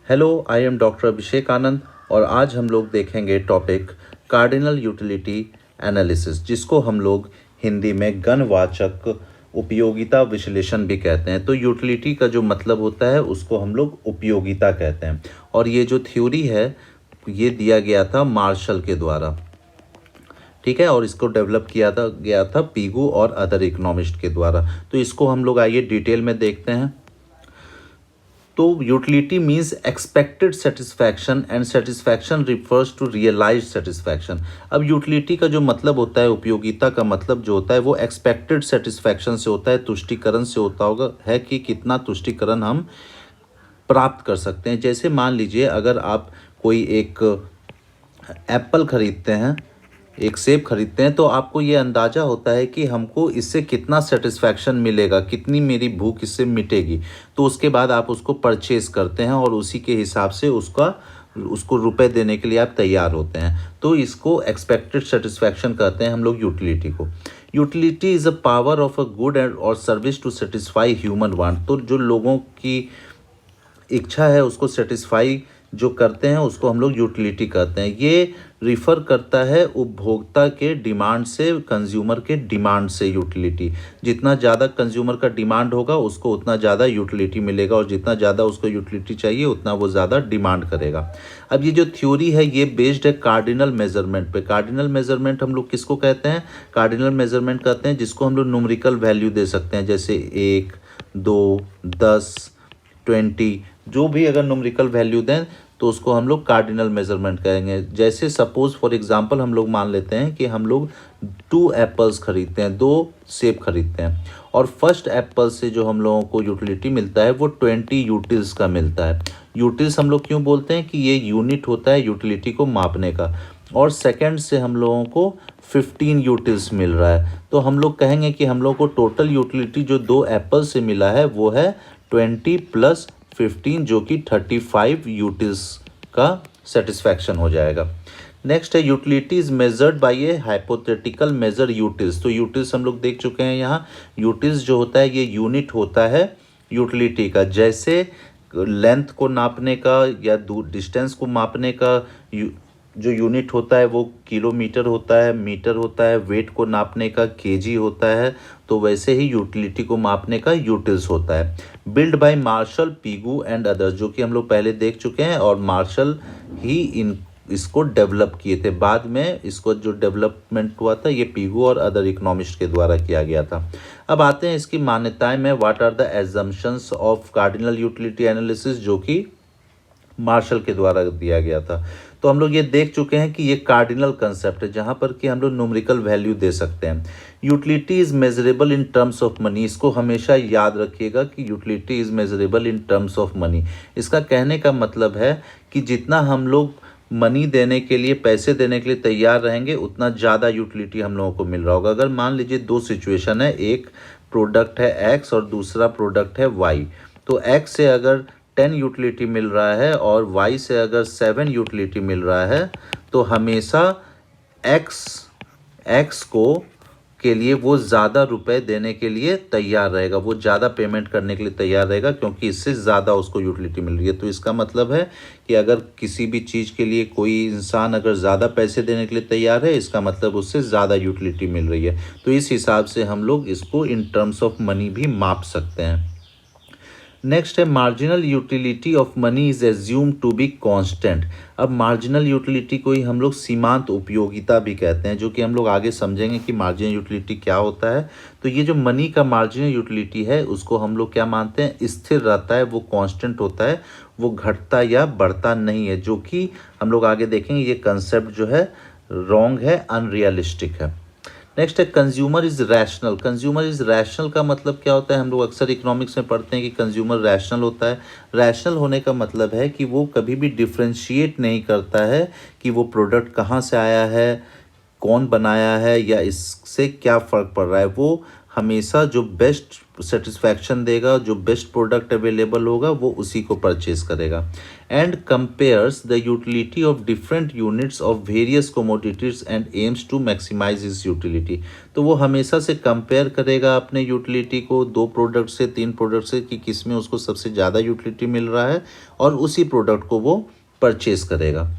Hello, I am doctor Abhishek Anand और आज हम लोग देखेंगे टॉपिक कार्डिनल यूटिलिटी एनालिसिस, जिसको हम लोग हिंदी में गणवाचक उपयोगिता विश्लेषण भी कहते हैं। तो यूटिलिटी का जो मतलब होता है उसको हम लोग उपयोगिता कहते हैं। और ये जो थ्योरी है ये दिया गया था मार्शल के द्वारा, ठीक है, और इसको डेवलप गया था पीगू और अदर इकोनॉमिस्ट के द्वारा। तो इसको हम लोग आइए डिटेल में देखते हैं। तो utility means expected satisfaction and satisfaction refers to realise satisfaction. अब यूटिलिटी का जो मतलब होता है, उपयोगिता का मतलब जो होता है वो एक्सपेक्टेड सेटिस्फैक्शन से होता है, तुष्टिकरण से होता होगा है कि कितना तुष्टिकरण हम प्राप्त कर सकते हैं। जैसे मान लीजिए अगर आप कोई एक एप्पल खरीदते हैं, एक सेब खरीदते हैं, तो आपको ये अंदाज़ा होता है कि हमको इससे कितना सेटिस्फैक्शन मिलेगा, कितनी मेरी भूख इससे मिटेगी। तो उसके बाद आप उसको परचेज़ करते हैं और उसी के हिसाब से उसको रुपए देने के लिए आप तैयार होते हैं। तो इसको एक्सपेक्टेड सेटिस्फैक्शन कहते हैं हम लोग यूटिलिटी को। Utility is a power of a good and और service to satisfy human want. तो जो लोगों की इच्छा है उसको सेटिस्फाई जो करते हैं उसको हम लोग यूटिलिटी कहते हैं। ये रिफ़र करता है उपभोक्ता के डिमांड से, कंज्यूमर के डिमांड से। यूटिलिटी जितना ज़्यादा कंज्यूमर का डिमांड होगा उसको उतना ज़्यादा यूटिलिटी मिलेगा, और जितना ज़्यादा उसको यूटिलिटी चाहिए उतना वो ज़्यादा डिमांड करेगा। अब ये जो थ्योरी है ये बेस्ड है कार्डिनल मेजरमेंट पे। कार्डिनल मेजरमेंट हम लोग किसको कहते हैं? कार्डिनल मेजरमेंट कहते हैं जिसको हम लोग न्यूमेरिकल वैल्यू दे सकते हैं, जैसे 1, 2, 10, 20, जो भी अगर न्यूमेरिकल वैल्यू दें तो उसको हम लोग कार्डिनल मेजरमेंट कहेंगे। जैसे सपोज फॉर एग्जांपल हम लोग मान लेते हैं कि हम लोग 2 एप्पल्स खरीदते हैं, 2 सेब खरीदते हैं, और फर्स्ट एप्पल से जो हम लोगों को यूटिलिटी मिलता है वो 20 यूटिल्स का मिलता है। यूटिल्स हम लोग क्यों बोलते हैं कि ये यूनिट होता है यूटिलिटी को मापने का। और सेकंड से हम लोगों को 15 यूटिल्स मिल रहा है, तो हम लोग कहेंगे कि हम लोग को टोटल यूटिलिटी जो 2 एप्पल से मिला है वो है 20 + 15, जो कि 35 यूटिल्स का सेटिस्फैक्शन हो जाएगा। नेक्स्ट है utility is measured by a hypothetical measure utils. तो यूटिल्स हम लोग देख चुके हैं यहाँ। यूटिल्स जो होता है ये यूनिट होता है यूटिलिटी का, जैसे लेंथ को नापने का या दूर डिस्टेंस को मापने का जो यूनिट होता है वो किलोमीटर होता है, मीटर होता है, वेट को नापने का केजी होता है, तो वैसे ही यूटिलिटी को मापने का यूटिल्स होता है। Build by Marshall, Pigou and others, जो कि हम लोग पहले देख चुके हैं, और मार्शल ही इसको डेवलप किए थे। बाद में इसको जो डेवलपमेंट हुआ था ये पीगू और अदर इकोनॉमिस्ट के द्वारा किया गया था। अब आते हैं इसकी मान्यताएं में। What are the assumptions of cardinal utility analysis, जो कि मार्शल के द्वारा दिया गया था। तो हम लोग ये देख चुके हैं कि ये कार्डिनल कंसेप्ट है जहाँ पर कि हम लोग न्यूमेरिकल वैल्यू दे सकते हैं। Utility is measurable in terms of money. इसको हमेशा याद रखिएगा कि utility is measurable in terms of money. इसका कहने का मतलब है कि जितना हम लोग मनी देने के लिए, पैसे देने के लिए तैयार रहेंगे उतना ज़्यादा यूटिलिटी हम लोगों को मिल रहा होगा। अगर मान लीजिए 2 सिचुएशन है, एक प्रोडक्ट है एक्स और दूसरा प्रोडक्ट है वाई, तो एक्स से अगर 10 यूटिलिटी मिल रहा है और वाई से अगर 7 यूटिलिटी मिल रहा है, तो हमेशा एक्स को के लिए वो ज़्यादा रुपए देने के लिए तैयार रहेगा, वो ज़्यादा पेमेंट करने के लिए तैयार रहेगा, क्योंकि इससे ज़्यादा उसको यूटिलिटी मिल रही है। तो इसका मतलब है कि अगर किसी भी चीज़ के लिए कोई इंसान अगर ज़्यादा पैसे देने के लिए तैयार है, इसका मतलब उससे ज़्यादा यूटिलिटी मिल रही है। तो इस हिसाब से हम लोग इसको इन टर्म्स ऑफ मनी भी माप सकते हैं। नेक्स्ट है marginal utility of money is assume to be constant. अब मार्जिनल यूटिलिटी को ही हम लोग सीमांत उपयोगिता भी कहते हैं, जो कि हम लोग आगे समझेंगे कि मार्जिनल यूटिलिटी क्या होता है। तो ये जो मनी का मार्जिनल यूटिलिटी है उसको हम लोग क्या मानते हैं? स्थिर रहता है, वो कांस्टेंट होता है, वो घटता या बढ़ता नहीं है, जो कि हम लोग आगे देखेंगे ये कंसेप्ट जो है रॉन्ग है, अनरियलिस्टिक है। नेक्स्ट है consumer is rational. Consumer is rational का मतलब क्या होता है? हम लोग अक्सर इकोनॉमिक्स में पढ़ते हैं कि कंज्यूमर रैशनल होता है। रैशनल होने का मतलब है कि वो कभी भी डिफ्रेंशिएट नहीं करता है कि वो प्रोडक्ट कहाँ से आया है, कौन बनाया है, या इससे क्या फ़र्क पड़ रहा है। वो हमेशा जो बेस्ट सेटिस्फैक्शन देगा, जो बेस्ट प्रोडक्ट अवेलेबल होगा वो उसी को परचेज करेगा। And compares the utility of different units of various commodities and aims to maximise his utility. तो वो हमेशा से कंपेयर करेगा अपने यूटिलिटी को 2 प्रोडक्ट से 3 प्रोडक्ट से कि किस में उसको सबसे ज़्यादा यूटिलिटी मिल रहा है और उसी प्रोडक्ट को वो परचेज करेगा।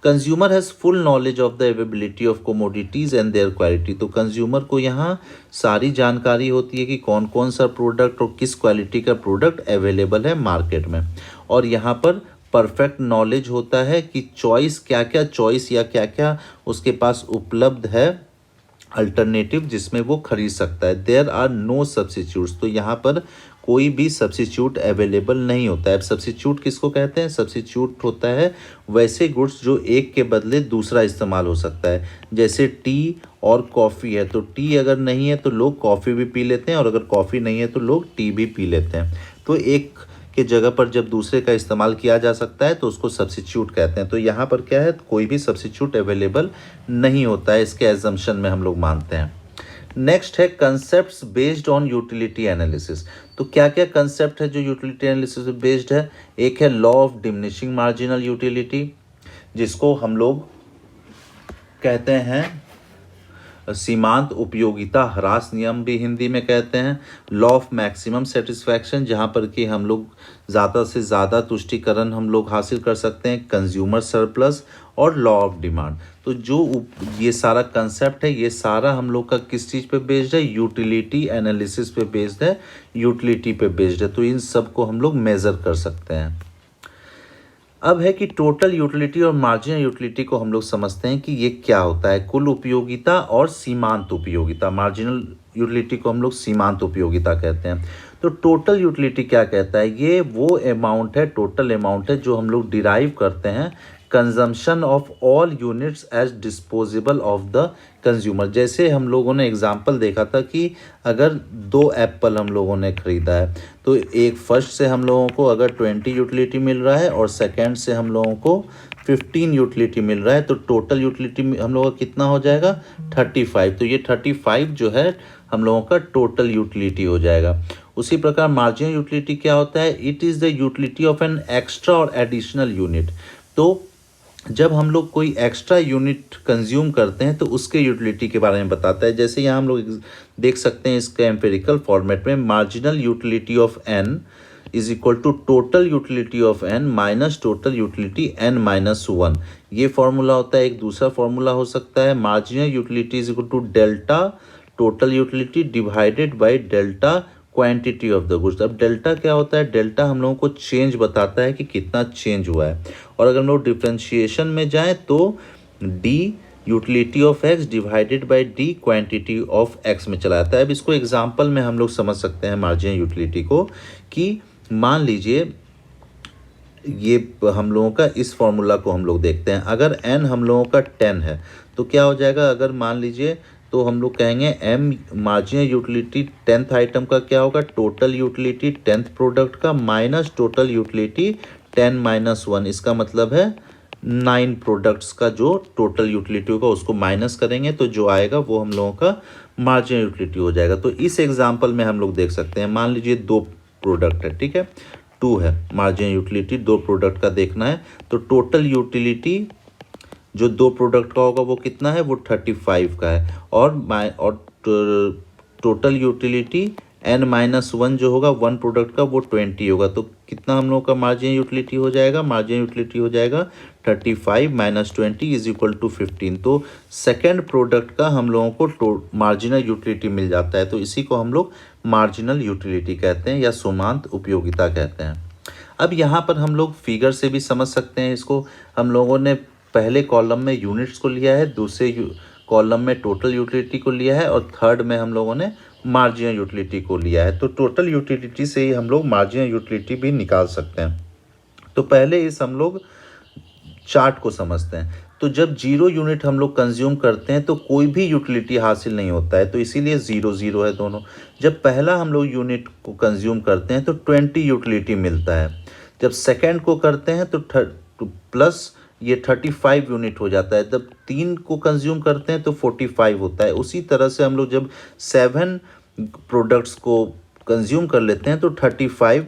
Consumer has full knowledge of the availability of commodities and their quality. तो कंज्यूमर को यहाँ सारी जानकारी होती है कि कौन कौन सा प्रोडक्ट और किस क्वालिटी का प्रोडक्ट अवेलेबल है मार्केट में। और यहाँ पर परफेक्ट नॉलेज होता है कि चॉइस क्या क्या चॉइस या क्या क्या उसके पास उपलब्ध है अल्टरनेटिव जिसमें वो खरीद सकता है। There are no substitutes. तो यहाँ पर कोई भी सब्सिट्यूट अवेलेबल नहीं होता है। अब सब्सिट्यूट किसको कहते हैं? सब्सिट्यूट होता है वैसे गुड्स जो एक के बदले दूसरा इस्तेमाल हो सकता है। जैसे टी और कॉफ़ी है, तो टी अगर नहीं है तो लोग कॉफ़ी भी पी लेते हैं और अगर कॉफ़ी नहीं है तो लोग टी भी पी लेते हैं। तो एक के जगह पर जब दूसरे का इस्तेमाल किया जा सकता है तो उसको सब्सिट्यूट कहते हैं। तो यहाँ पर क्या है, कोई भी सब्सिट्यूट अवेलेबल नहीं होता है, इसके एजम्पशन में हम लोग मानते हैं। नेक्स्ट है concepts based on utility analysis. तो क्या क्या कंसेप्ट है जो यूटिलिटी एनालिसिस पे बेस्ड है? एक है law of diminishing marginal utility, जिसको हम लोग कहते हैं सीमांत उपयोगिता ह्रास नियम भी हिंदी में कहते हैं। लॉ ऑफ मैक्सिमम सेटिस्फैक्शन, जहाँ पर कि हम लोग ज़्यादा से ज़्यादा तुष्टिकरण हम लोग हासिल कर सकते हैं। कंज्यूमर सरप्लस और लॉ ऑफ डिमांड। तो जो ये सारा कंसेप्ट है ये सारा हम लोग का किस चीज़ पे बेस्ड है? यूटिलिटी एनालिसिस पे बेस्ड है, यूटिलिटी पे बेस्ड है। तो इन सब को हम लोग मेज़र कर सकते हैं। अब है कि टोटल यूटिलिटी और मार्जिनल यूटिलिटी को हम लोग समझते हैं कि ये क्या होता है। कुल उपयोगिता और सीमांत उपयोगिता। मार्जिनल यूटिलिटी को हम लोग सीमांत उपयोगिता कहते हैं। तो टोटल यूटिलिटी क्या कहता है? ये वो अमाउंट है, टोटल अमाउंट है जो हम लोग डिराइव करते हैं consumption of all units as disposable of the consumer. जैसे हम लोगों ने एग्जांपल देखा था कि अगर 2 एप्पल हम लोगों ने ख़रीदा है तो एक फर्स्ट से हम लोगों को अगर 20 यूटिलिटी मिल रहा है और सेकंड से हम लोगों को 15 यूटिलिटी मिल रहा है, तो टोटल यूटिलिटी हम लोगों का कितना हो जाएगा? 35। तो ये 35 जो है हम लोगों का टोटल यूटिलिटी हो जाएगा। उसी प्रकार मार्जिनल यूटिलिटी क्या होता है? It is the utility of an extra और एडिशनल यूनिट। तो जब हम लोग कोई एक्स्ट्रा यूनिट कंज्यूम करते हैं तो उसके यूटिलिटी के बारे में बताता है। जैसे यहाँ हम लोग देख सकते हैं इसके एम्पेरिकल फॉर्मेट में, marginal utility of N is equal to total utility of N minus total utility N minus 1। ये फॉर्मूला होता है। एक दूसरा फॉर्मूला हो सकता है marginal utility is equal to delta total utility divided by delta quantity of the goods. अब delta क्या होता है? डेल्टा हम लोगों को चेंज बताता है कि कितना चेंज हुआ है। और अगर हम लोग डिफ्रेंशिएशन में जाएं तो D utility of x divided by D quantity of x में चला जाता है। अब इसको एग्जांपल में हम लोग समझ सकते हैं मार्जिनल यूटिलिटी को, कि मान लीजिए ये हम लोगों का इस फॉर्मूला को हम लोग देखते हैं। अगर n हम लोगों का 10 है तो क्या हो जाएगा? अगर मान लीजिए तो हम लोग कहेंगे m marginal utility 10th item का क्या होगा? टोटल यूटिलिटी 10th प्रोडक्ट का माइनस टोटल यूटिलिटी 10 माइनस 1। इसका मतलब है 9 प्रोडक्ट्स का जो टोटल यूटिलिटी होगा उसको माइनस करेंगे तो जो आएगा वो हम लोगों का मार्जिनल यूटिलिटी हो जाएगा। तो इस एग्जांपल में हम लोग देख सकते हैं, मान लीजिए 2 प्रोडक्ट है, ठीक है, 2 है मार्जिनल यूटिलिटी, 2 प्रोडक्ट का देखना है। तो टोटल यूटिलिटी जो 2 प्रोडक्ट का होगा वो कितना है? वो 35 का है। और टोटल यूटिलिटी n माइनस 1 जो होगा 1 प्रोडक्ट का वो 20 होगा। तो कितना हम लोग का मार्जिन यूटिलिटी हो जाएगा? मार्जिन यूटिलिटी हो जाएगा 35 माइनस 20 इज इक्वल टू 15। तो सेकेंड प्रोडक्ट का हम लोगों को मार्जिनल यूटिलिटी मिल जाता है। तो इसी को हम लोग मार्जिनल यूटिलिटी कहते हैं या सीमांत उपयोगिता कहते हैं। अब यहाँ पर हम लोग फिगर से भी समझ सकते हैं इसको। हम लोगों ने पहले कॉलम में यूनिट्स को लिया है, दूसरे कॉलम में टोटल यूटिलिटी को लिया है और थर्ड में हम लोगों ने मार्जिनल यूटिलिटी को लिया है। तो टोटल यूटिलिटी से ही हम लोग मार्जिनल यूटिलिटी भी निकाल सकते हैं। तो पहले इस हम लोग चार्ट को समझते हैं। तो जब 0 यूनिट हम लोग कंज्यूम करते हैं तो कोई भी यूटिलिटी हासिल नहीं होता है, तो इसीलिए 0 0 है दोनों। जब पहला हम लोग यूनिट को कंज्यूम करते हैं तो 20 यूटिलिटी मिलता है। जब सेकेंड को करते हैं तो प्लस ये 35 यूनिट हो जाता है। जब 3 को कंज्यूम करते हैं तो 45 होता है। उसी तरह से हम लोग जब 7 प्रोडक्ट्स को कंज्यूम कर लेते हैं तो 35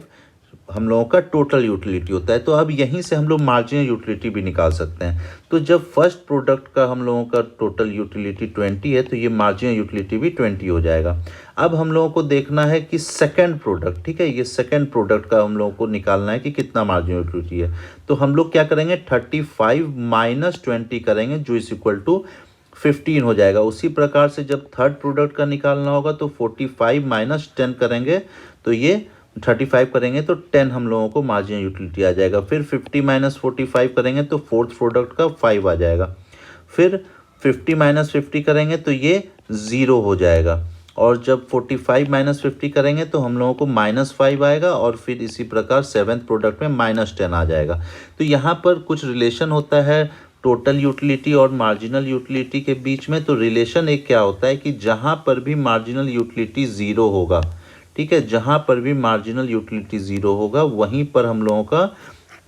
हम लोगों का टोटल यूटिलिटी होता है। तो अब यहीं से हम लोग मार्जिनल यूटिलिटी भी निकाल सकते हैं। तो जब फर्स्ट प्रोडक्ट का हम लोगों का टोटल यूटिलिटी 20 है तो ये मार्जिनल यूटिलिटी भी 20 हो जाएगा। अब हम लोगों को देखना है कि सेकंड प्रोडक्ट, ठीक है, ये सेकंड प्रोडक्ट का हम लोगों को निकालना है कि कितना मार्जिनल यूटिलिटी है। तो हम लोग क्या करेंगे, 35 माइनस 20 करेंगे जो इज इक्वल टू 15 हो जाएगा। उसी प्रकार से जब थर्ड प्रोडक्ट का निकालना होगा तो 45 माइनस 10 करेंगे तो ये 35 करेंगे तो 10 हम लोगों को मार्जिनल यूटिलिटी आ जाएगा। फिर 50 माइनस 45 करेंगे तो फोर्थ प्रोडक्ट का 5 आ जाएगा। फिर 50 माइनस 50 करेंगे तो ये 0 हो जाएगा। और जब 45 माइनस 50 करेंगे तो हम लोगों को -5 आएगा और फिर इसी प्रकार सेवन्थ प्रोडक्ट में -10 आ जाएगा। तो यहाँ पर कुछ रिलेशन होता है टोटल यूटिलिटी और मार्जिनल यूटिलिटी के बीच में। तो रिलेशन एक क्या होता है कि जहाँ पर भी मार्जिनल यूटिलिटी 0 होगा, ठीक है, जहाँ पर भी मार्जिनल यूटिलिटी 0 होगा वहीं पर हम लोगों का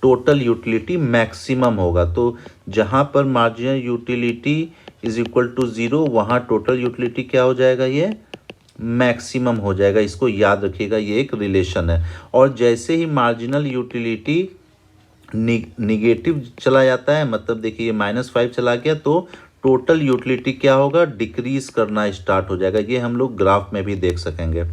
टोटल यूटिलिटी मैक्सिमम होगा। तो जहाँ पर marginal utility is equal to 0 वहाँ टोटल यूटिलिटी क्या हो जाएगा, ये मैक्सिमम हो जाएगा। इसको याद रखिएगा, ये एक रिलेशन है। और जैसे ही मार्जिनल यूटिलिटी निगेटिव चला जाता है, मतलब देखिए ये -5 चला गया तो टोटल यूटिलिटी क्या होगा, डिक्रीज करना स्टार्ट हो जाएगा। ये हम लोग ग्राफ में भी देख सकेंगे,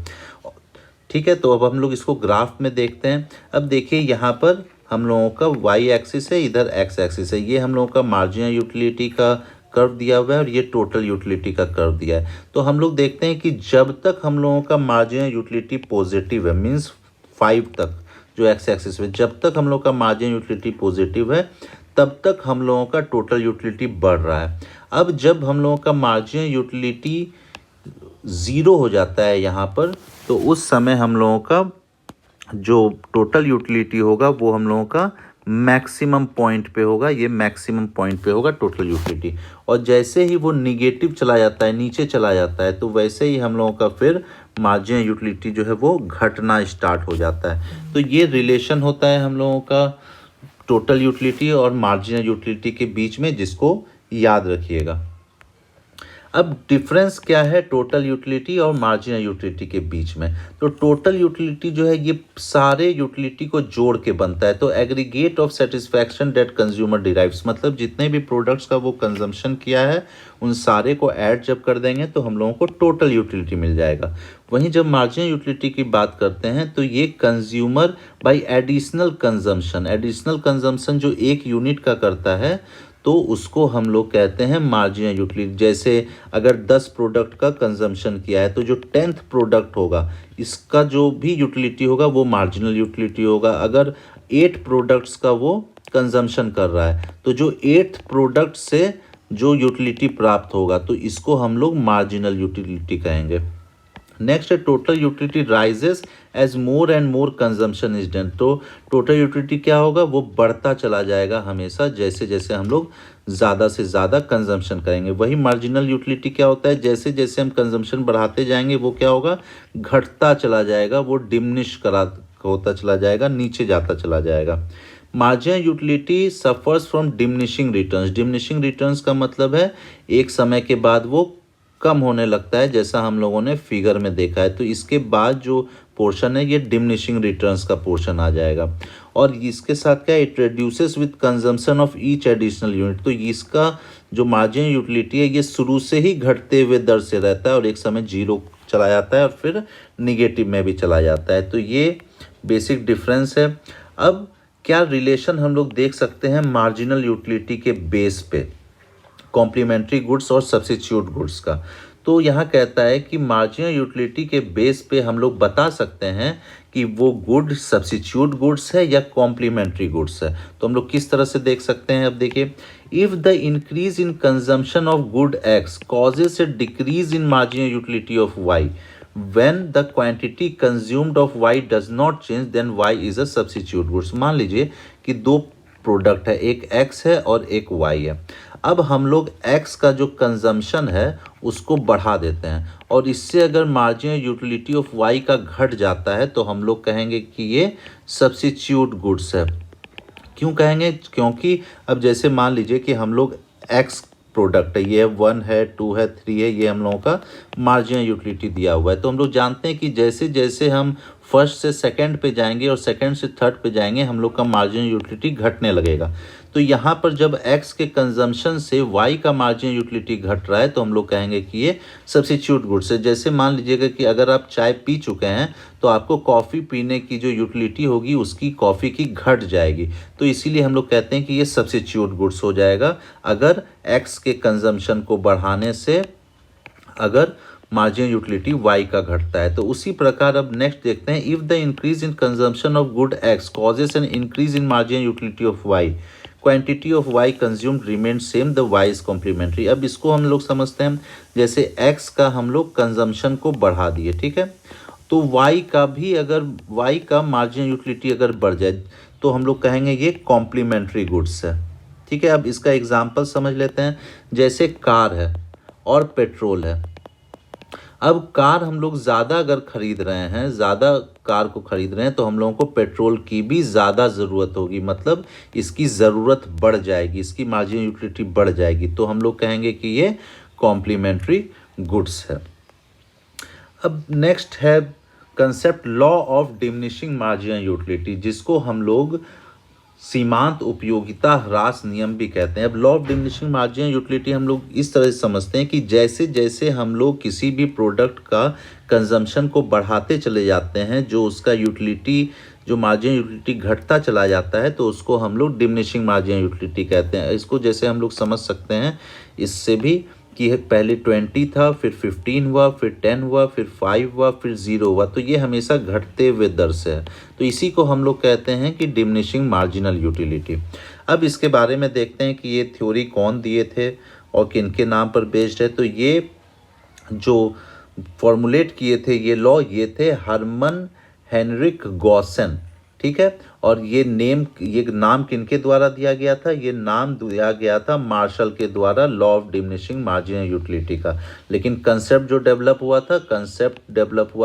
ठीक है। तो अब हम लोग इसको ग्राफ में देखते हैं। अब देखिए यहाँ पर हम लोगों का वाई एक्सिस है, इधर एक्स एक्सिस है। ये हम लोगों का मार्जिनल यूटिलिटी का कर्व दिया हुआ है और ये टोटल यूटिलिटी का कर्व दिया है। तो हम लोग देखते हैं कि जब तक हम लोगों का मार्जिनल यूटिलिटी पॉजिटिव है, मीन्स 5 तक, जो एक्स एक्सिस में जब तक हम लोग का मार्जिनल यूटिलिटी पॉजिटिव है तब तक हम लोगों का टोटल यूटिलिटी बढ़ रहा है। अब जब हम लोगों का मार्जिनल यूटिलिटी 0 हो जाता है यहाँ पर, तो उस समय हम लोगों का जो टोटल यूटिलिटी होगा वो हम लोगों का मैक्सिमम पॉइंट पे होगा। ये मैक्सिमम पॉइंट पे होगा टोटल यूटिलिटी। और जैसे ही वो निगेटिव चला जाता है, नीचे चला जाता है, तो वैसे ही हम लोगों का फिर मार्जिनल यूटिलिटी जो है वो घटना स्टार्ट हो जाता है। तो ये रिलेशन होता है हम लोगों का टोटल यूटिलिटी और मार्जिनल यूटिलिटी के बीच में, जिसको याद रखिएगा। अब डिफरेंस क्या है टोटल यूटिलिटी और मार्जिनल यूटिलिटी के बीच में। तो टोटल यूटिलिटी जो है ये सारे यूटिलिटी को जोड़ के बनता है। तो aggregate of satisfaction that consumer derives, मतलब जितने भी प्रोडक्ट्स का वो कंजम्पशन किया है उन सारे को ऐड जब कर देंगे तो हम लोगों को टोटल यूटिलिटी मिल जाएगा। वहीं जब मार्जिनल यूटिलिटी की बात करते हैं तो ये कंज्यूमर बाय एडिशनल कंजम्पशन जो 1 यूनिट का करता है तो उसको हम लोग कहते हैं मार्जिनल यूटिलिटी। जैसे अगर 10 प्रोडक्ट का कंजम्पशन किया है तो जो 10th प्रोडक्ट होगा इसका जो भी यूटिलिटी होगा वो मार्जिनल यूटिलिटी होगा। अगर 8 प्रोडक्ट्स का वो कंजम्पशन कर रहा है तो जो 8th प्रोडक्ट से जो यूटिलिटी प्राप्त होगा तो इसको हम लोग मार्जिनल यूटिलिटी कहेंगे। नेक्स्ट है total utility rises as more and more consumption is done. तो टोटल यूटिलिटी क्या होगा, वो बढ़ता चला जाएगा हमेशा जैसे जैसे हम लोग ज़्यादा से ज़्यादा कंजम्पशन करेंगे। वही मार्जिनल यूटिलिटी क्या होता है, जैसे जैसे हम कंजम्पशन बढ़ाते जाएंगे वो क्या होगा, घटता चला जाएगा, वो डिमिनिश करा होता चला जाएगा, नीचे जाता चला जाएगा। Marginal utility suffers from diminishing returns. Diminishing returns का मतलब है एक समय के बाद वो कम होने लगता है, जैसा हम लोगों ने फिगर में देखा है। तो इसके बाद जो पोर्शन है ये डिमिनिशिंग रिटर्न्स का पोर्शन आ जाएगा। और इसके साथ क्या, it reduces with consumption of each additional unit. तो इसका जो मार्जिनल यूटिलिटी है ये शुरू से ही घटते हुए दर से रहता है और एक समय 0 चला जाता है और फिर निगेटिव में भी चला जाता है। तो ये बेसिक डिफरेंस है। अब क्या रिलेशन हम लोग देख सकते हैं मार्जिनल यूटिलिटी के बेस पे कॉम्प्लीमेंट्री गुड्स और सब्स्टिट्यूट गुड्स का। तो यहाँ कहता है कि मार्जिनल यूटिलिटी के बेस पे हम लोग बता सकते हैं कि वो गुड सब्स्टिट्यूट गुड्स है या कॉम्प्लीमेंट्री गुड्स है। तो हम लोग किस तरह से देख सकते हैं, अब देखिए, if the increase in consumption of good X causes a decrease in marginal utility of Y, when the quantity consumed of y does not change then y is a substitute goods। मान लीजिए कि 2 product है, एक x है और एक y है। अब हम लोग x का जो कंजम्पशन है उसको बढ़ा देते हैं और इससे अगर मार्जिनल यूटिलिटी ऑफ y का घट जाता है तो हम लोग कहेंगे कि ये सब्स्टिट्यूट गुड्स है। क्यों कहेंगे, क्योंकि अब जैसे मान लीजिए कि हम लोग x प्रोडक्ट है, ये 1 है, 2 है, 3 है, ये हम लोगों का मार्जिनल यूटिलिटी दिया हुआ है। तो हम लोग जानते हैं कि जैसे जैसे हम फर्स्ट से सेकंड पे जाएंगे और सेकंड से थर्ड पे जाएंगे हम लोग का मार्जिनल यूटिलिटी घटने लगेगा। तो यहाँ पर जब x के कंजम्पशन से y का मार्जिनल यूटिलिटी घट रहा है तो हम लोग कहेंगे कि ये सब्स्टिट्यूट गुड्स है। जैसे मान लीजिएगा कि अगर आप चाय पी चुके हैं तो आपको कॉफ़ी पीने की जो यूटिलिटी होगी उसकी कॉफ़ी की घट जाएगी, तो इसीलिए हम लोग कहते हैं कि ये सब्स्टिट्यूट गुड्स हो जाएगा अगर x के कंजम्पशन को बढ़ाने से अगर मार्जिनल यूटिलिटी y का घटता है। तो उसी प्रकार अब नेक्स्ट देखते हैं, if the increase in consumption of good x causes an increase in marginal utility of y, quantity of y consumed remain same, the y is complementary. अब इसको हम लोग समझते हैं, जैसे x का हम लोग कंजम्पशन को बढ़ा दिए, ठीक है, तो y का भी अगर y का मार्जिनल यूटिलिटी अगर बढ़ जाए तो हम लोग कहेंगे ये कॉम्प्लीमेंट्री गुड्स है, ठीक है। अब इसका एग्जांपल समझ लेते हैं, जैसे कार है और पेट्रोल है। अब कार हम लोग ज़्यादा अगर ख़रीद रहे हैं, ज़्यादा कार को ख़रीद रहे हैं तो हम लोगों को पेट्रोल की भी ज़्यादा ज़रूरत होगी, मतलब इसकी ज़रूरत बढ़ जाएगी, इसकी मार्जिनल यूटिलिटी बढ़ जाएगी, तो हम लोग कहेंगे कि ये कॉम्प्लीमेंट्री गुड्स है। अब नेक्स्ट है concept law of diminishing marginal utility, जिसको हम लोग सीमांत उपयोगिता ह्रास नियम भी कहते हैं। अब law of diminishing marginal utility हम लोग इस तरह से समझते हैं कि जैसे जैसे हम लोग किसी भी प्रोडक्ट का कंजम्पशन को बढ़ाते चले जाते हैं, जो उसका यूटिलिटी जो मार्जिनल यूटिलिटी घटता चला जाता है तो उसको हम लोग डिमिनिशिंग मार्जिनल यूटिलिटी कहते हैं। इसको जैसे हम लोग समझ सकते हैं इससे भी कि पहले 20 था, फिर 15 हुआ, फिर 10 हुआ, फिर 5 हुआ, फिर 0 हुआ, तो ये हमेशा घटते हुए दर से है, तो इसी को हम लोग कहते हैं कि डिमिनिशिंग मार्जिनल यूटिलिटी। अब इसके बारे में देखते हैं कि ये थ्योरी कौन दिए थे और किन के नाम पर बेस्ड है। तो ये जो फॉर्मुलेट किए थे ये लॉ, ये थे हरमन हेनरिक गॉसन, ठीक है। और ये नाम किनके द्वारा दिया गया था, ये नाम दिया गया था मार्शल के द्वारा law of diminishing marginal utility का, लेकिन कंसेप्ट जो डेवलप हुआ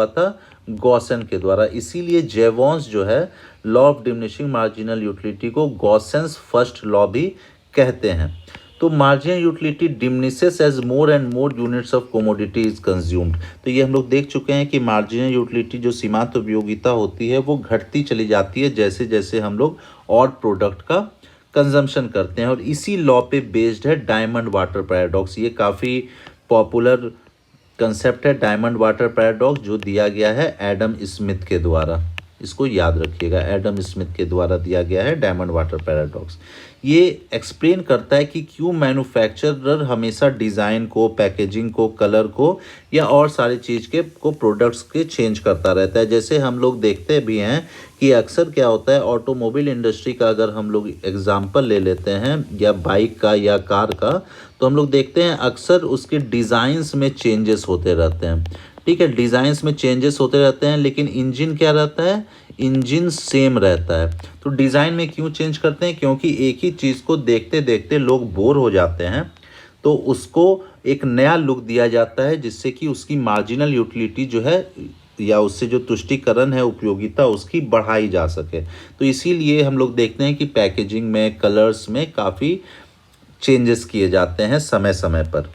था गॉसन के द्वारा। इसीलिए जेवॉन्स जो है law of diminishing marginal utility को गॉसन्स फर्स्ट लॉ भी कहते हैं। तो marginal utility diminishes as more and more units of commodity is consumed. तो ये हम लोग देख चुके हैं कि मार्जिनल यूटिलिटी जो सीमांत उपयोगिता होती है वो घटती चली जाती है जैसे जैसे हम लोग और प्रोडक्ट का कंजम्पशन करते हैं, और इसी लॉ पे बेस्ड है डायमंड वाटर पैराडॉक्स। ये काफ़ी पॉपुलर कंसेप्ट है डायमंड वाटर पैराडॉक्स, जो दिया गया है एडम स्मिथ के द्वारा। इसको याद रखिएगा, एडम स्मिथ के द्वारा दिया गया है डायमंड वाटर पैराडॉक्स। ये एक्सप्लेन करता है कि क्यों मैन्युफैक्चरर हमेशा डिज़ाइन को, पैकेजिंग को, कलर को या और सारी चीज़ के को प्रोडक्ट्स के चेंज करता रहता है। जैसे हम लोग देखते भी हैं कि अक्सर क्या होता है, ऑटोमोबाइल इंडस्ट्री का अगर हम लोग एग्जांपल ले लेते हैं या बाइक का या कार का, तो हम लोग देखते हैं अक्सर उसके डिज़ाइंस में चेंजेस होते रहते हैं, ठीक है, डिज़ाइंस में चेंजेस होते रहते हैं, लेकिन इंजन क्या रहता है, इंजन सेम रहता है। तो डिज़ाइन में क्यों चेंज करते हैं, क्योंकि एक ही चीज़ को देखते देखते लोग बोर हो जाते हैं, तो उसको एक नया लुक दिया जाता है जिससे कि उसकी मार्जिनल यूटिलिटी जो है या उससे जो तुष्टीकरण है उपयोगिता उसकी बढ़ाई जा सके। तो इसीलिए हम लोग देखते हैं कि पैकेजिंग में, कलर्स में काफ़ी चेंजेस किए जाते हैं समय समय पर।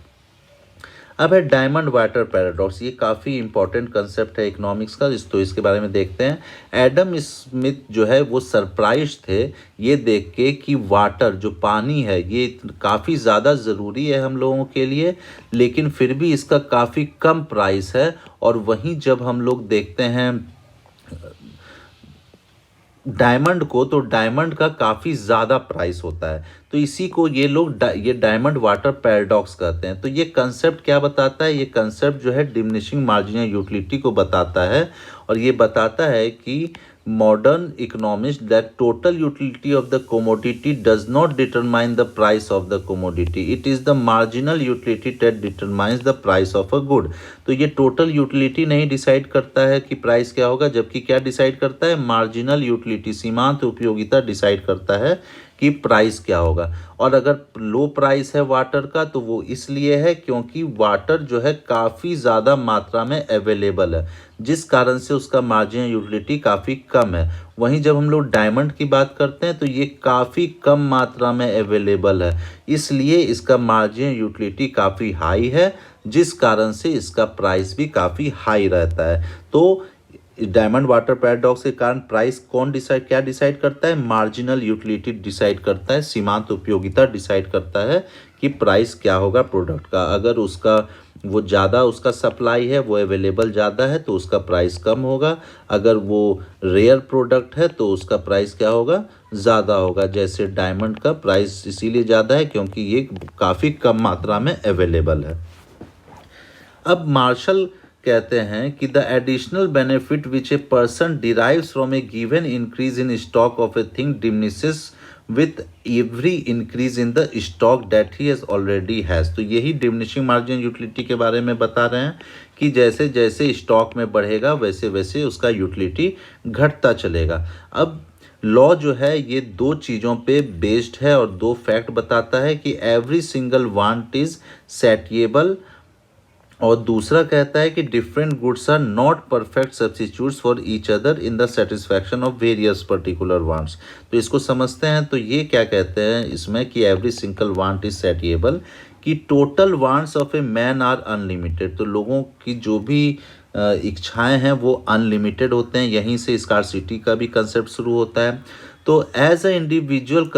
अब है डायमंड वाटर पैराडॉक्स। ये काफ़ी इंपॉर्टेंट कंसेप्ट है इकोनॉमिक्स का, तो इसके बारे में देखते हैं। एडम स्मिथ जो है वो सरप्राइज थे ये देख के कि वाटर जो पानी है ये काफ़ी ज़्यादा ज़रूरी है हम लोगों के लिए, लेकिन फिर भी इसका काफ़ी कम प्राइस है। और वहीं जब हम लोग देखते हैं डायमंड को, तो डायमंड का काफ़ी ज़्यादा प्राइस होता है। तो इसी को ये लोग ये डायमंड वाटर पैराडॉक्स कहते हैं। तो ये कंसेप्ट क्या बताता है, ये कंसेप्ट जो है डिमिनिशिंग मार्जिनल यूटिलिटी को बताता है, और ये बताता है कि modern economists that total utility of the commodity does not determine the price of the commodity. It is the marginal utility that determines the price of a good. तो ये total utility नहीं डिसाइड करता है कि price क्या होगा, जबकि क्या डिसाइड करता है, मार्जिनल यूटिलिटी, सीमांत उपयोगिता डिसाइड करता है कि प्राइस क्या होगा। और अगर लो प्राइस है वाटर का तो वो इसलिए है क्योंकि वाटर जो है काफ़ी ज़्यादा मात्रा में अवेलेबल है, जिस कारण से उसका मार्जिन यूटिलिटी काफ़ी कम है। वहीं जब हम लोग डायमंड की बात करते हैं तो ये काफ़ी कम मात्रा में अवेलेबल है, इसलिए इसका मार्जिन यूटिलिटी काफ़ी हाई है, जिस कारण से इसका प्राइस भी काफ़ी हाई रहता है। तो डायमंड वाटर पैराडॉक्स के कारण प्राइस क्या डिसाइड करता है? मार्जिनल यूटिलिटी डिसाइड करता है, सीमांत उपयोगिता डिसाइड करता है कि प्राइस क्या होगा प्रोडक्ट का। अगर उसका वो ज़्यादा उसका सप्लाई है, वो अवेलेबल ज़्यादा है तो उसका प्राइस कम होगा। अगर वो रेयर प्रोडक्ट है तो उसका प्राइस क्या होगा? ज़्यादा होगा। जैसे डायमंड का प्राइस इसीलिए ज़्यादा है क्योंकि ये काफ़ी कम मात्रा में अवेलेबल है। अब मार्शल कहते हैं कि the additional benefit which a person derives from A given increase in stock of a thing diminishes with every increase in the stock that he has already has. तो यही डिमिनिशिंग मार्जिन यूटिलिटी के बारे में बता रहे हैं कि जैसे जैसे स्टॉक में बढ़ेगा वैसे वैसे उसका यूटिलिटी घटता चलेगा। अब लॉ जो है ये दो चीज़ों पे बेस्ड है और दो फैक्ट बताता है कि every single want is satiable, और दूसरा कहता है कि different goods are not perfect substitutes for each other in the satisfaction of various particular wants. तो इसको समझते हैं। तो ये क्या कहते हैं इसमें कि every single want is satiable, कि total wants of a man are unlimited. तो लोगों की जो भी इच्छाएं हैं वो अनलिमिटेड होते हैं, यहीं से स्कार्सिटी का भी कंसेप्ट शुरू होता है। तो as a individual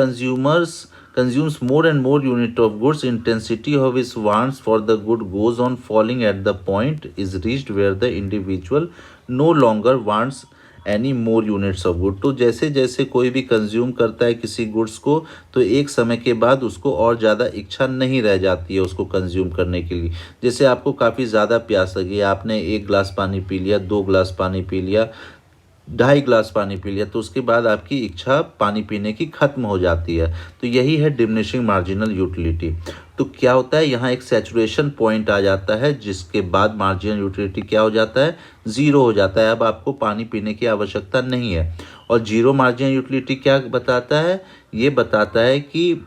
consumes more and more unit of goods, intensity of his wants for the good goes on falling at the point is reached where the individual no longer wants any more units of good. तो जैसे जैसे कोई भी consume करता है किसी goods को तो एक समय के बाद उसको और ज़्यादा इच्छा नहीं रह जाती है उसको कंज्यूम करने के लिए। जैसे आपको काफ़ी ज़्यादा प्यास लगी, आपने 1 गिलास पानी पी लिया, 2 गिलास पानी पी लिया, 2.5 गिलास पानी पी लिया, तो उसके बाद आपकी इच्छा पानी पीने की खत्म हो जाती है। तो यही है डिमिनिशिंग मार्जिनल यूटिलिटी। तो क्या होता है यहाँ एक सैचुरेशन पॉइंट आ जाता है जिसके बाद मार्जिनल यूटिलिटी क्या हो जाता है? ज़ीरो हो जाता है। अब आपको पानी पीने की आवश्यकता नहीं है। और जीरो मार्जिनल यूटिलिटी क्या बताता है? ये बताता है कि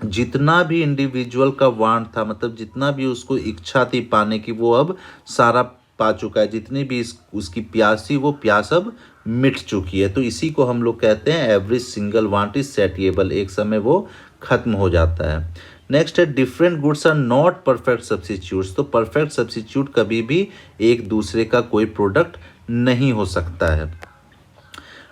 जितना भी इंडिविजुअल का वांट था, मतलब जितना भी उसको इच्छा थी पाने की, वो अब सारा पा चुका है। जितनी भी उसकी प्यास थी वो प्यास अब मिट चुकी है। तो इसी को हम लोग कहते हैं every single want is satiable, एक समय वो खत्म हो जाता है। नेक्स्ट है different goods are not perfect substitutes. तो परफेक्ट सब्स्टिट्यूट कभी भी एक दूसरे का कोई प्रोडक्ट नहीं हो सकता है।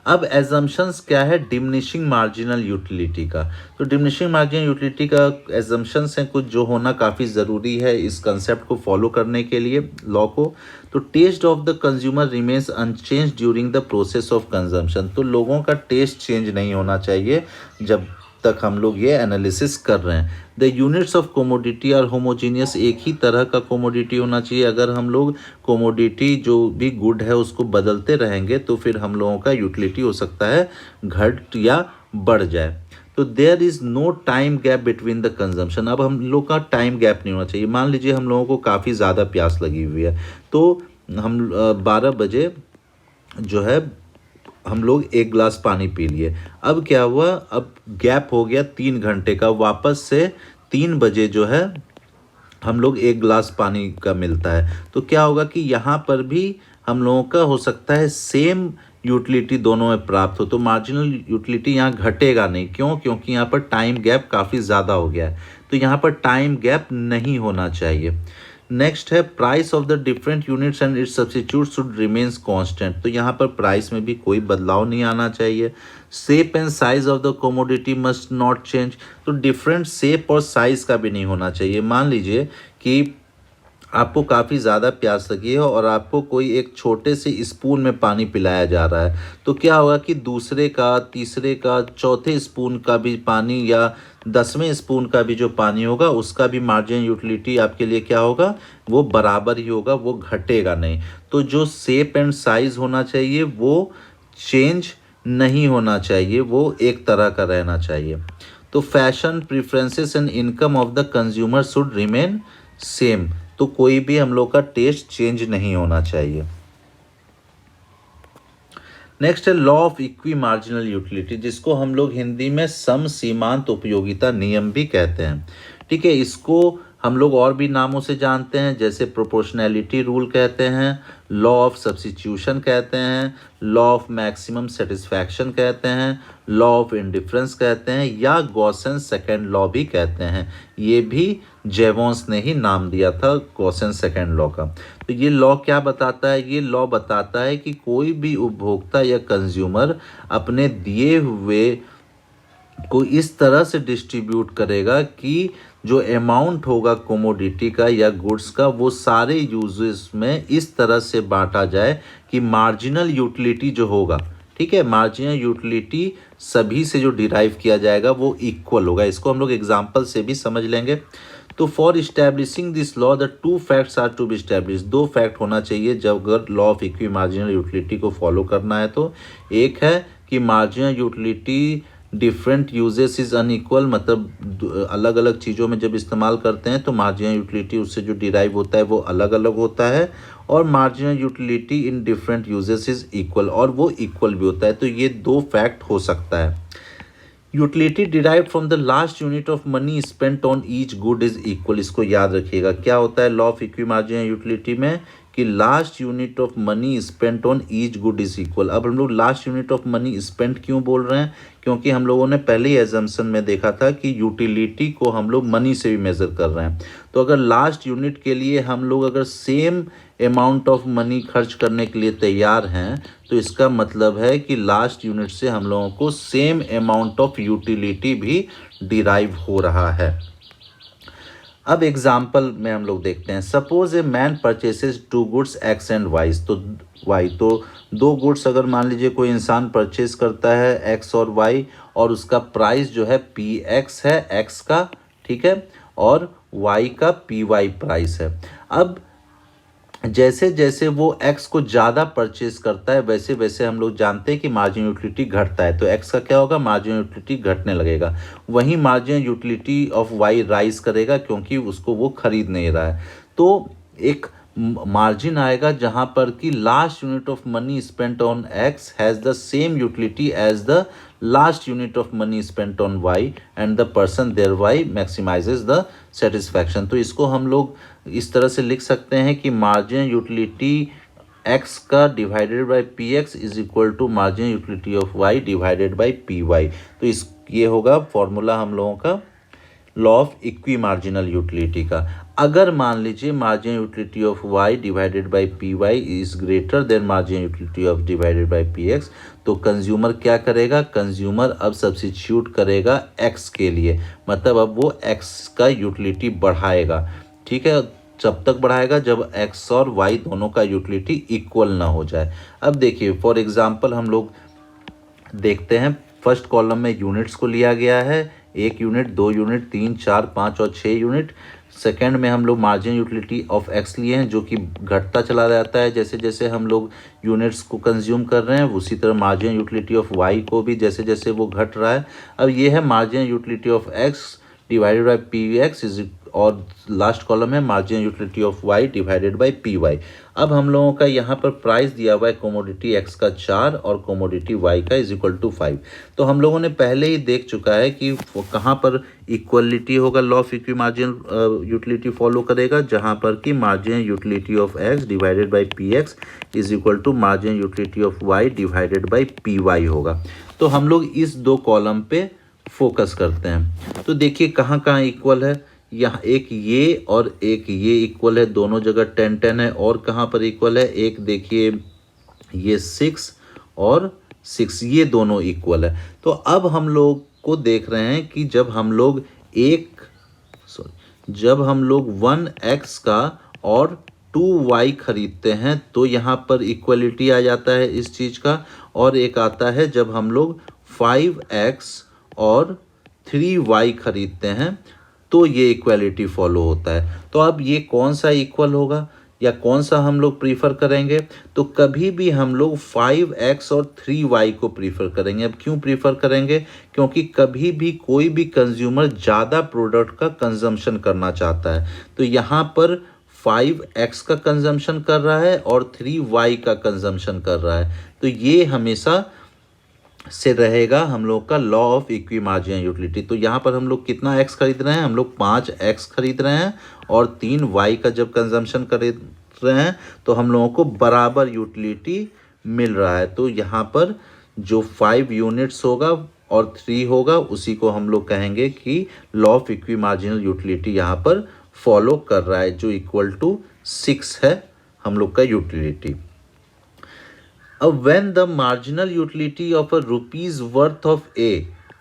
अब एजम्पशंस क्या है डिमिनिशिंग मार्जिनल यूटिलिटी का? तो डिमिनिशिंग मार्जिनल यूटिलिटी का एजम्पशंस हैं कुछ जो होना काफ़ी ज़रूरी है इस कंसेप्ट को फॉलो करने के लिए, लॉ को। तो taste of the consumer remains unchanged during the process of consumption. तो लोगों का टेस्ट चेंज नहीं होना चाहिए जब तक हम लोग ये एनालिसिस कर रहे हैं। The units of commodity are homogeneous, एक ही तरह का कोमोडिटी होना चाहिए। अगर हम लोग कोमोडिटी जो भी गुड है उसको बदलते रहेंगे तो फिर हम लोगों का यूटिलिटी हो सकता है घट या बढ़ जाए। तो there is no time gap between the consumption. अब हम लोग का टाइम गैप नहीं होना चाहिए। मान लीजिए हम लोगों को काफ़ी ज़्यादा प्यास लगी हुई है तो हम 12 बजे जो है हम लोग 1 गिलास पानी पी लिए। अब क्या हुआ? अब गैप हो गया 3 घंटे का, वापस से 3 बजे जो है हम लोग 1 गिलास पानी का मिलता है। तो क्या होगा कि यहाँ पर भी हम लोगों का हो सकता है सेम यूटिलिटी दोनों में प्राप्त हो। तो मार्जिनल यूटिलिटी यहाँ घटेगा नहीं। क्यों? क्योंकि यहाँ पर टाइम गैप काफ़ी ज़्यादा हो गया है। तो यहाँ पर टाइम गैप नहीं होना चाहिए। नेक्स्ट है price of the different units and it's substitute should remains constant. तो यहाँ पर प्राइस में भी कोई बदलाव नहीं आना चाहिए। Shape and size of the commodity must not change. तो डिफरेंट शेप और साइज का भी नहीं होना चाहिए। मान लीजिए कि आपको काफ़ी ज़्यादा प्यास लगी है और आपको कोई एक छोटे से स्पून में पानी पिलाया जा रहा है, तो क्या होगा कि दूसरे का, तीसरे का, चौथे स्पून का भी पानी या 10वें स्पून का भी जो पानी होगा उसका भी मार्जिन यूटिलिटी आपके लिए क्या होगा? वो बराबर ही होगा, वो घटेगा नहीं। तो जो शेप एंड साइज होना चाहिए वो चेंज नहीं होना चाहिए, वो एक तरह का रहना चाहिए। तो fashion preferences and income of the consumer should remain same. तो कोई भी हम लोग का टेस्ट चेंज नहीं होना चाहिए। नेक्स्ट है law of equi marginal utility, जिसको हम लोग हिंदी में सम सीमांत उपयोगिता नियम भी कहते हैं। ठीक है, इसको हम लोग और भी नामों से जानते हैं, जैसे प्रोपोर्शनैलिटी रूल कहते हैं, लॉ ऑफ सब्स्टिट्यूशन कहते हैं, लॉ ऑफ मैक्सिमम सेटिस्फैक्शन कहते हैं, लॉ ऑफ इंडिफरेंस कहते हैं, या गॉसन सेकेंड लॉ भी कहते हैं। ये भी जेवॉन्स ने ही नाम दिया था गॉसन सेकेंड लॉ का। तो ये लॉ क्या बताता है? ये लॉ बताता है कि कोई भी उपभोक्ता या कंज्यूमर अपने दिए हुए को इस तरह से डिस्ट्रीब्यूट करेगा कि जो अमाउंट होगा कोमोडिटी का या गुड्स का, वो सारे यूजेस में इस तरह से बांटा जाए कि मार्जिनल यूटिलिटी जो होगा, ठीक है, मार्जिनल यूटिलिटी सभी से जो डिराइव किया जाएगा वो इक्वल होगा। इसको हम लोग एग्जांपल से भी समझ लेंगे। तो for establishing this law the two facts are to be establish, दो फैक्ट होना चाहिए जब अगर law of equi marginal utility को फॉलो करना है। तो एक है कि marginal utility different uses is unequal, मतलब अलग अलग चीज़ों में जब इस्तेमाल करते हैं तो मार्जिनल यूटिलिटी उससे जो डिराइव होता है वो अलग अलग होता है, और marginal utility in different uses is equal, और वो इक्वल भी होता है। तो ये दो फैक्ट हो सकता है। Utility derived from the last unit of money spent on each good is equal, इसको याद रखिएगा। क्या होता है law of equi marginal utility में कि last unit of money spent on each good is equal. अब हम लोग last unit of money spent क्यों बोल रहे हैं? क्योंकि हम लोगों ने पहले ही एजम्पशन में देखा था कि यूटिलिटी को हम लोग मनी से भी मेज़र कर रहे हैं। तो अगर लास्ट यूनिट के लिए हम लोग अगर सेम अमाउंट ऑफ मनी खर्च करने के लिए तैयार हैं, तो इसका मतलब है कि लास्ट यूनिट से हम लोगों को सेम अमाउंट ऑफ यूटिलिटी भी डिराइव हो रहा है। अब एग्जाम्पल में हम लोग देखते हैं। Suppose a man purchases two goods X and Y, तो वाई, तो दो गुड्स अगर मान लीजिए कोई इंसान परचेस करता है एक्स और वाई, और उसका प्राइस जो है पी एक्स है एक्स का, ठीक है, और वाई का पी वाई प्राइस है। अब जैसे जैसे वो x को ज़्यादा परचेज करता है वैसे वैसे हम लोग जानते हैं कि मार्जिन यूटिलिटी घटता है, तो x का क्या होगा? मार्जिन यूटिलिटी घटने लगेगा। वहीं margin utility of y rise करेगा क्योंकि उसको वो खरीद नहीं रहा है। तो एक मार्जिन आएगा जहां पर कि last unit of money spent on x has the same utility as the last unit of money spent on y and the person thereby maximises the satisfaction. तो इसको हम लोग इस तरह से लिख सकते हैं कि मार्जिन यूटिलिटी x का divided by P X is equal to margin utility of y divided by P Y. तो इस ये होगा फॉर्मूला हम लोगों का law of equi marginal utility का। अगर मान लीजिए margin utility of y divided by P Y is greater than margin utility of divided by P X, तो कंज्यूमर क्या करेगा? कंज्यूमर अब सब्स्टिट्यूट करेगा x के लिए, मतलब अब वो x का यूटिलिटी बढ़ाएगा। ठीक है, जब तक बढ़ाएगा जब x और y दोनों का यूटिलिटी इक्वल ना हो जाए। अब देखिए फॉर एग्जांपल हम लोग देखते हैं, फर्स्ट कॉलम में यूनिट्स को लिया गया है, 1 यूनिट, 2 यूनिट, 3, 4, 5 और 6 यूनिट। सेकंड में हम लोग मार्जिन यूटिलिटी ऑफ x लिए हैं जो कि घटता चला जाता है जैसे जैसे हम लोग यूनिट्स को कंज्यूम कर रहे हैं, उसी तरह मार्जिन यूटिलिटी ऑफ y को भी जैसे जैसे वो घट रहा है। अब ये है margin utility of x divided by P X is, और लास्ट कॉलम है margin utility of y divided by P Y. अब हम लोगों का यहाँ पर प्राइस दिया हुआ है कोमोडिटी x का 4 और कोमोडिटी y का इज इक्वल टू 5। तो हम लोगों ने पहले ही देख चुका है कि कहाँ पर इक्वलिटी होगा, law of equi margin utility follow करेगा, जहाँ पर कि margin utility of x divided by P X is equal to margin utility of y divided by P Y होगा। तो हम लोग इस दो कॉलम पे फोकस करते हैं। तो देखिए कहाँ कहाँ इक्वल है, यहाँ एक ये और एक ये इक्वल है, दोनों जगह 10 10 है। और कहाँ पर इक्वल है? एक देखिए ये 6 और 6, ये दोनों इक्वल है। तो अब हम लोग को देख रहे हैं कि जब हम लोग 1x का और 2y खरीदते हैं तो यहाँ पर इक्वलिटी आ जाता है इस चीज़ का, और एक आता है जब हम लोग 5x और 3y खरीदते हैं तो ये इक्वलिटी फॉलो होता है। तो अब ये कौन सा इक्वल होगा या कौन सा हम लोग प्रीफर करेंगे? तो कभी भी हम लोग 5x और 3y को प्रीफर करेंगे। अब क्यों प्रीफर करेंगे? क्योंकि कभी भी कोई भी कंज्यूमर ज़्यादा प्रोडक्ट का कंजम्पशन करना चाहता है, तो यहाँ पर 5x का कंजम्पशन कर रहा है और 3y का कंजम्पशन कर रहा है। तो ये हमेशा से रहेगा हम लोग का law of equi marginal utility. तो यहाँ पर हम लोग कितना x खरीद रहे हैं, हम लोग 5x खरीद रहे हैं और 3y का जब कंजम्पशन खरीद रहे हैं तो हम लोगों को बराबर यूटिलिटी मिल रहा है। तो यहाँ पर जो 5 यूनिट्स होगा और 3 होगा उसी को हम लोग कहेंगे कि law of equi marginal utility यहाँ पर फॉलो कर रहा है, जो इक्वल टू 6 है हम लोग का यूटिलिटी। अब when the marginal utility of a rupees worth of A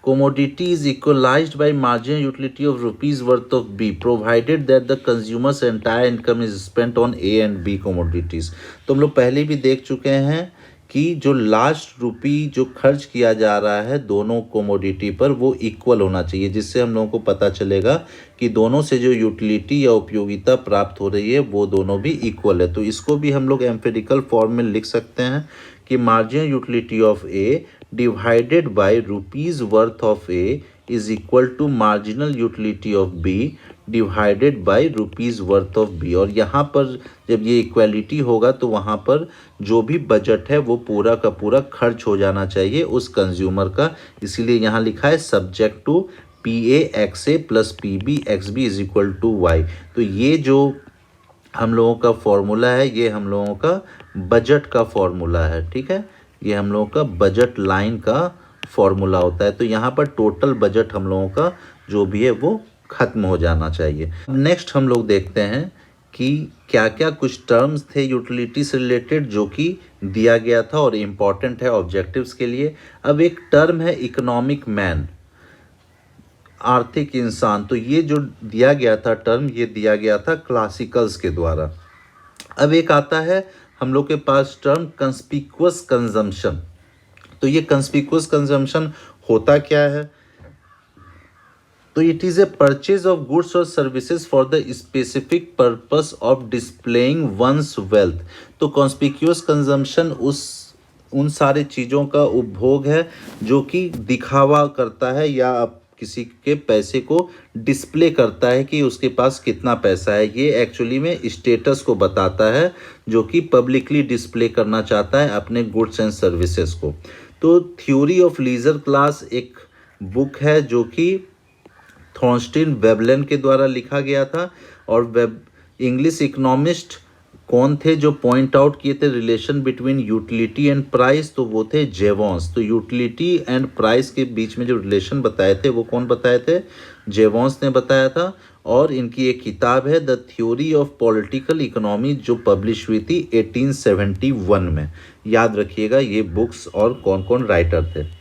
commodity is equalized by marginal utility of rupees worth of B provided that the consumer's entire income is spent on A and B commodities। तो हम लोग पहले भी देख चुके हैं कि जो लास्ट रुपी जो खर्च किया जा रहा है दोनों कोमोडिटी पर वो इक्वल होना चाहिए, जिससे हम लोगों को पता चलेगा कि दोनों से जो यूटिलिटी या उपयोगिता प्राप्त हो रही है वो दोनों भी इक्वल है। तो इसको भी हम लोग एम्पिरिकल फॉर्म में लिख सकते हैं कि marginal utility of A divided by rupees worth of A is equal to marginal utility of B divided by rupees worth of B. और यहाँ पर जब ये इक्वलिटी होगा तो वहाँ पर जो भी बजट है वो पूरा का पूरा खर्च हो जाना चाहिए उस कंज्यूमर का। इसीलिए यहाँ लिखा है subject to P A X A plus P B X B is equal to Y. तो ये जो हम लोगों का फॉर्मूला है ये हम लोगों का बजट का फॉर्मूला है, ठीक है। ये हम लोगों का बजट लाइन का फॉर्मूला होता है। तो यहाँ पर टोटल बजट हम लोगों का जो भी है वो खत्म हो जाना चाहिए। नेक्स्ट हम लोग देखते हैं कि क्या क्या कुछ टर्म्स थे यूटिलिटी से रिलेटेड जो कि दिया गया था और इम्पॉर्टेंट है ऑब्जेक्टिव्स के लिए। अब एक टर्म है इकोनॉमिक मैन, आर्थिक इंसान। तो ये जो दिया गया था टर्म, ये दिया गया था क्लासिकल्स के द्वारा। अब एक आता है हम लोग के पास टर्म कंस्पिक्वस कंजम्पशन। तो ये कंस्पिक्वस कंजम्पशन होता क्या है? तो it is a purchase of goods और services for the specific purpose of displaying one's wealth. तो कॉन्स्पिक्यूअस कंजम्पशन उन सारे चीज़ों का उपभोग है जो कि दिखावा करता है या किसी के पैसे को डिस्प्ले करता है कि उसके पास कितना पैसा है। ये एक्चुअली में स्टेटस को बताता है जो कि पब्लिकली डिस्प्ले करना चाहता है अपने गुड्स एंड सर्विसेज को। तो थ्योरी ऑफ लीजर क्लास एक बुक है जो कि थॉर्नस्टीन वेबलेन के द्वारा लिखा गया था। और इंग्लिश इकोनॉमिस्ट कौन थे जो पॉइंट आउट किए थे relation between utility and price? तो वो थे जेवॉन्स। तो यूटिलिटी एंड प्राइस के बीच में जो रिलेशन बताए थे वो कौन बताए थे? जेवॉन्स ने बताया था। और इनकी एक किताब है the theory of political economy जो पब्लिश हुई थी 1871 में। याद रखिएगा ये बुक्स और कौन कौन राइटर थे।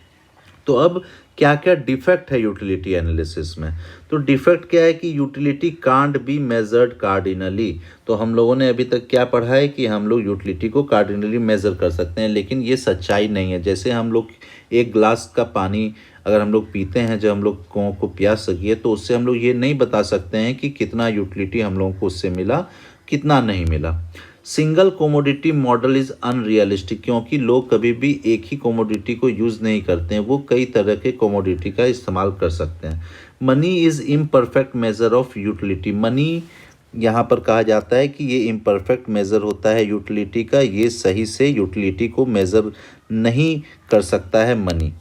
तो अब क्या क्या डिफेक्ट है यूटिलिटी एनालिसिस में? तो डिफेक्ट क्या है कि utility can't be measured cardinally. तो हम लोगों ने अभी तक क्या पढ़ा है कि हम लोग यूटिलिटी को कार्डिनली मेज़र कर सकते हैं, लेकिन ये सच्चाई नहीं है। जैसे हम लोग एक ग्लास का पानी अगर हम लोग पीते हैं, जब हम लोग को प्यास लगी है, तो उससे हम लोग ये नहीं बता सकते हैं कि कितना यूटिलिटी हम लोगों को उससे मिला, कितना नहीं मिला। Single commodity model is unrealistic, क्योंकि लोग कभी भी एक ही कोमोडिटी को यूज़ नहीं करते हैं, वो कई तरह के कोमोडिटी का इस्तेमाल कर सकते हैं। Money is imperfect measure of utility. Money यहाँ पर कहा जाता है कि ये इम्परफेक्ट मेज़र होता है यूटिलिटी का, ये सही से यूटिलिटी को मेज़र नहीं कर सकता है money.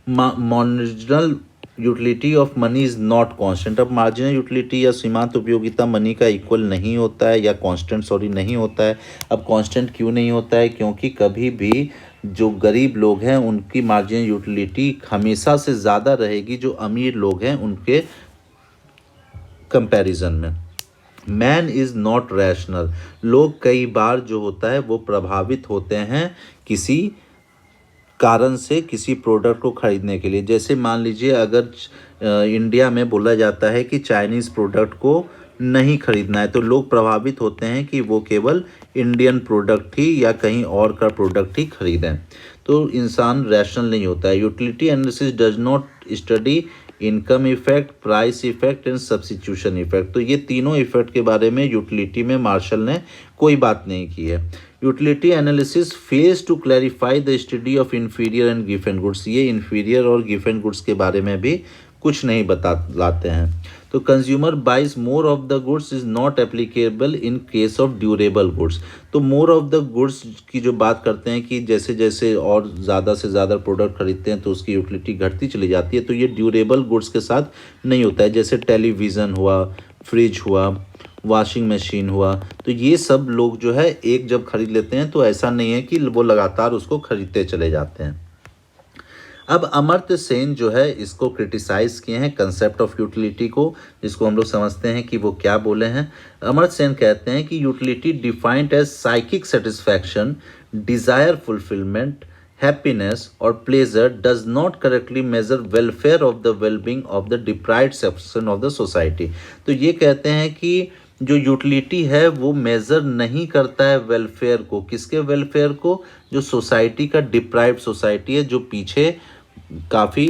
Marginal utility of money is not constant. अब मार्जिनल यूटिलिटी या सीमांत उपयोगिता मनी का इक्वल नहीं होता है या कांस्टेंट नहीं होता है। अब कांस्टेंट क्यों नहीं होता है? क्योंकि कभी भी जो गरीब लोग हैं उनकी मार्जिनल यूटिलिटी हमेशा से ज़्यादा रहेगी जो अमीर लोग हैं उनके कंपैरिजन में। Man is not rational. लोग कई बार जो होता है वो प्रभावित होते हैं किसी कारण से किसी प्रोडक्ट को ख़रीदने के लिए। जैसे मान लीजिए अगर इंडिया में बोला जाता है कि चाइनीज़ प्रोडक्ट को नहीं खरीदना है, तो लोग प्रभावित होते हैं कि वो केवल इंडियन प्रोडक्ट ही या कहीं और का प्रोडक्ट ही खरीदें। तो इंसान रैशनल नहीं होता है। Utility analysis does not study income effect, price effect and substitution effect. तो ये तीनों इफेक्ट के बारे में यूटिलिटी में मार्शल ने कोई बात नहीं की है। Utility analysis fails to clarify the study of inferior and given goods. ये इन्फीरियर और गिवन गुड्स के बारे में भी कुछ नहीं बतलाते हैं। तो consumer buys more of the goods is not applicable in case of durable goods. तो मोर ऑफ द गुड्स की जो बात करते हैं कि जैसे जैसे और ज़्यादा से ज़्यादा प्रोडक्ट खरीदते हैं तो उसकी यूटिलिटी घटती चली जाती है, तो ये ड्यूरेबल गुड्स के साथ नहीं होता है। जैसे टेलीविज़न हुआ, फ्रिज हुआ, वॉशिंग मशीन हुआ, तो ये सब लोग जो है एक जब खरीद लेते हैं तो ऐसा नहीं है कि वो लगातार उसको खरीदते चले जाते हैं। अब अमर्त्य सेन जो है इसको क्रिटिसाइज़ किए हैं कंसेप्ट ऑफ यूटिलिटी को, जिसको हम लोग समझते हैं कि वो क्या बोले हैं। अमर्त्य सेन कहते हैं कि utility defined as psychic satisfaction, desire fulfilment, happiness और pleasure does not correctly measure welfare of the wellbeing of the deprived section of the society. तो ये कहते हैं कि जो यूटिलिटी है वो मेज़र नहीं करता है वेलफेयर को। किसके वेलफेयर को? जो सोसाइटी का डिप्राइव्ड सोसाइटी है, जो पीछे काफ़ी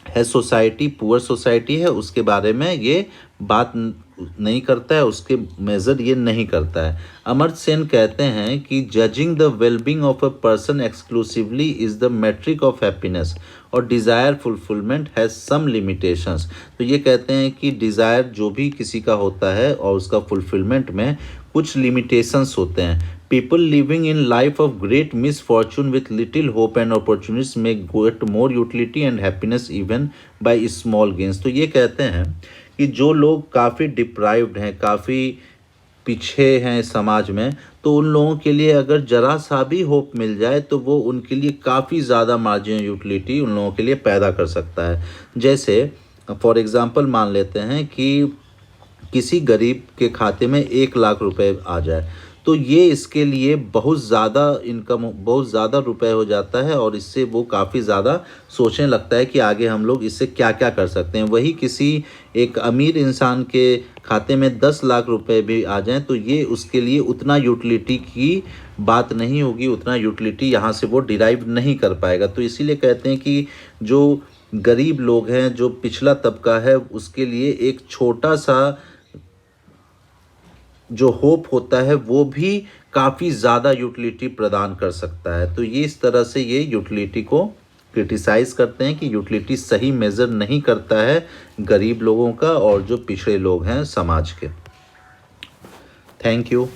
है सोसाइटी, पुअर सोसाइटी है, उसके बारे में ये बात नहीं करता है, उसके मेज़र ये नहीं करता है। अमर्त्य सेन कहते हैं कि judging the wellbeing of a person exclusively is the metric of happiness और desire fulfilment has some limitations. तो ये कहते हैं कि डिज़ायर जो भी किसी का होता है और उसका फुलफिलमेंट में कुछ लिमिटेशंस होते हैं। People living in life of great misfortune with little hope and opportunities may get more utility and happiness even by small gains। तो ये कहते हैं कि जो लोग काफ़ी डिप्राइव्ड हैं, काफ़ी पीछे हैं समाज में, तो उन लोगों के लिए अगर ज़रा सा भी होप मिल जाए तो वो उनके लिए काफ़ी ज़्यादा मार्जिनल यूटिलिटी उन लोगों के लिए पैदा कर सकता है। जैसे फॉर एग्ज़ाम्पल मान लेते हैं कि किसी गरीब के खाते में 1 लाख रुपए आ जाए, तो ये इसके लिए बहुत ज़्यादा इनकम, बहुत ज़्यादा रुपए हो जाता है और इससे वो काफ़ी ज़्यादा सोचने लगता है कि आगे हम लोग इससे क्या क्या कर सकते हैं। वही किसी एक अमीर इंसान के खाते में 10 लाख रुपए भी आ जाएं तो ये उसके लिए उतना यूटिलिटी की बात नहीं होगी, उतना यूटिलिटी यहाँ से वो डिराइव नहीं कर पाएगा। तो इसीलिए कहते हैं कि जो गरीब लोग हैं, जो पिछला तबका है, उसके लिए एक छोटा सा जो होप होता है वो भी काफ़ी ज़्यादा यूटिलिटी प्रदान कर सकता है। तो ये इस तरह से ये यूटिलिटी को क्रिटिसाइज़ करते हैं कि यूटिलिटी सही मेज़र नहीं करता है गरीब लोगों का और जो पिछड़े लोग हैं समाज के। Thank you.